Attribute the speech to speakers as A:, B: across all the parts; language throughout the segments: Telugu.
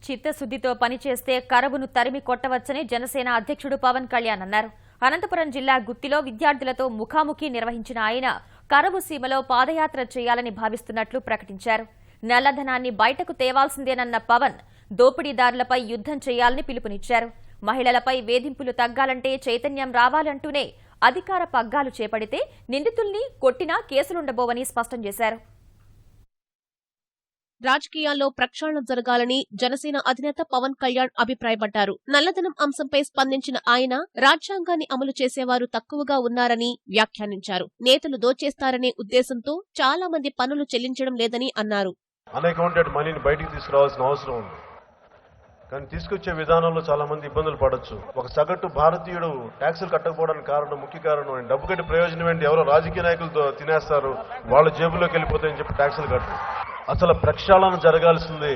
A: చిత్తశుద్ధితో పనిచేస్తే కరువును తరిమి కొట్టవచ్చని జనసేన అధ్యక్షుడు పవన్ కళ్యాణ్ అన్నారు. అనంతపురం జిల్లా గుత్తిలో విద్యార్థులతో ముఖాముఖి నిర్వహించిన ఆయన కరువు సీమలో పాదయాత్ర చేయాలని భావిస్తున్నట్లు ప్రకటించారు. నల్లధనాన్ని బయటకు తేవాల్సిందేనన్న పవన్ దోపిడీదారులపై యుద్ధం చేయాలని పిలుపునిచ్చారు. మహిళలపై వేధింపులు తగ్గాలంటే చైతన్యం రావాలంటూనే అధికార పగ్గాలు చేపడితే నిందితుల్ని కొట్టినా కేసులుండబోవని స్పష్టం చేశారు.
B: రాజకీయాల్లో ప్రక్షాళన జరగాలని జనసేన అధినేత పవన్ కళ్యాణ్ అభిప్రాయపడ్డారు. నల్లధనం అంశంపై స్పందించిన ఆయన రాజ్యాంగాన్ని అమలు చేసేవారు తక్కువగా ఉన్నారని వ్యాఖ్యానించారు. నేతలు దోచేస్తారనే ఉద్దేశంతో చాలా మంది పన్నులు చెల్లించడం లేదని అన్నారు.
C: అన్అకౌంటెడ్ మనీని బయటికి తీసుకురావాల్సిన అవసరం ఉంది, కానీ తీసుకొచ్చే విధానంలో చాలా మంది ఇబ్బందులు పడొచ్చు. ఒక సగటు భారతీయుడు ట్యాక్సులు కట్టకపోవడానికి ముఖ్య కారణం డబ్బు కట్టి ప్రయోజనం ఏంటి, ఎవరో రాజకీయ నాయకులతో తినేస్తారు, వాళ్ళ జేబులోకి వెళ్ళిపోతాయని చెప్పి ట్యాక్సులు కట్టరు. అసలు ప్రక్షాళన జరగాల్సింది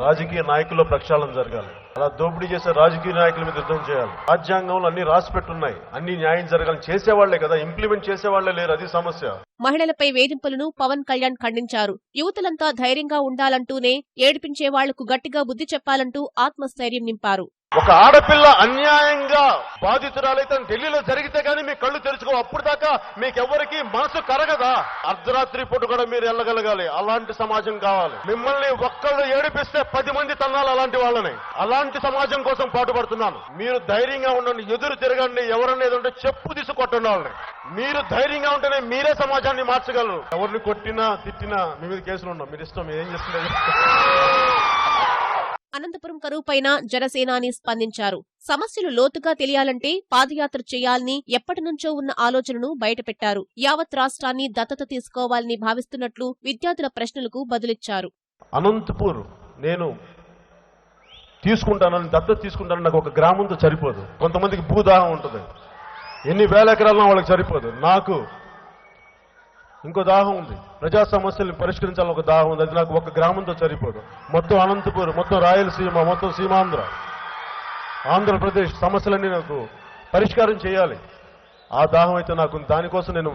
C: రాజకీయ నాయకుల్లో ప్రక్షాళన జరగాలి. అలా దోపిడీ చేసే రాజకీయ నాయకుల మీద యుద్ధం చేయాలి. రాజ్యాంగంలో అన్ని రాసి పెట్టున్నాయి, అన్ని న్యాయం జరగాలని చేసేవాళ్లే కదా, ఇంప్లిమెంట్ చేసేవాళ్లే లేరు, అది సమస్య.
B: మహిళలపై వేధింపులను పవన్ కళ్యాణ్ ఖండించారు. యువతులంతా ధైర్యంగా ఉండాలంటూనే ఏడిపించే వాళ్లకు గట్టిగా బుద్ధి చెప్పాలంటూ ఆత్మస్థైర్యం నింపారు.
C: ఒక ఆడపిల్ల అన్యాయంగా బాధితురాలైతే ఢిల్లీలో జరిగితే గానీ మీ కళ్ళు తెరుచుకో, అప్పుడు దాకా మీకెవ్వరికి మనసు కరగదా? అర్ధరాత్రి పూట కూడా మీరు వెళ్ళగలగాలి. అలాంటి సమాజం కావాలి. మిమ్మల్ని ఒక్కళ్ళు ఏడిపిస్తే 10 మంది తన్నాలి అలాంటి వాళ్ళని. అలాంటి సమాజం కోసం పాటుపడుతున్నాను. మీరు ధైర్యంగా ఉండండి, ఎదురు తిరగండి, ఎవరనేది ఉంటే చెప్పు తీసుకొట్టండి వాళ్ళని. మీరు ధైర్యంగా ఉంటేనే మీరే సమాజాన్ని మార్చగలరు. ఎవరిని కొట్టినా తిట్టినా మీ మీద కేసులు ఉండవు, మీరు ఇష్టం ఏం చేస్తున్నారు.
B: అనంతపురం కరువుపైన జనసేనాని స్పందించారు. సమస్యలు లోతుగా తెలియాలంటే పాదయాత్ర చేయాలని ఎప్పటి నుంచో ఉన్న ఆలోచనను బయటపెట్టారు. యావత్ రాష్ట్రాన్ని దత్తత తీసుకోవాలని భావిస్తున్నట్లు విద్యార్థుల ప్రశ్నలకు బదులిచ్చారు.
C: అనంతపూర్ నేను తీసుకుంటానని, దత్తత తీసుకుంటానని నాకు ఒక గ్రామంతో సరిపోదు. కొంతమందికి భూదాహం ఉంటుంది, ఎన్ని వేల ఎకరాలను వాళ్ళకి సరిపోదు. నాకు ఇంకో దాహం ఉంది, ప్రజా సమస్యల్ని పరిష్కరించాలని ఒక దాహం ఉంది, అది నాకు ఒక గ్రామంతో సరిపోదు. మొత్తం అనంతపూర్, మొత్తం రాయలసీమ, మొత్తం సీమాంధ్ర, ఆంధ్రప్రదేశ్ సమస్యలన్నీ నాకు పరిష్కారం చేయాలి. ఆ దాహం అయితే నాకు, దానికోసం నేను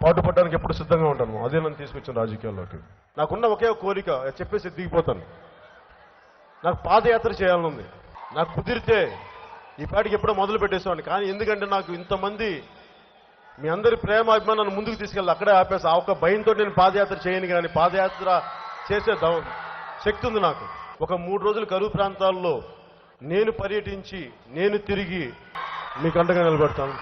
C: పాటుపడడానికి ఎప్పుడు సిద్ధంగా ఉంటాను. అదే నన్ను తీసుకొచ్చిన రాజకీయాల్లోకి. నాకున్న ఒకే కోరిక చెప్పేసి దిగిపోతాను. నాకు పాదయాత్ర చేయాలని ఉంది. నాకు కుదిరితే ఈ పాటికి ఎప్పుడో మొదలు పెట్టేసేవాడిని, కానీ ఎందుకంటే నాకు ఇంతమంది మీ అందరి ప్రేమ అభిమానాన్ని ముందుకు తీసుకెళ్ళి అక్కడే ఆపేసి ఆ ఒక్క భయంతో నేను పాదయాత్ర చేయను. కానీ పాదయాత్ర చేసే శక్తి ఉంది నాకు. ఒక 3 రోజులు కరువు ప్రాంతాల్లో నేను పర్యటించి నేను తిరిగి మీకు అండగా నిలబెడతాను.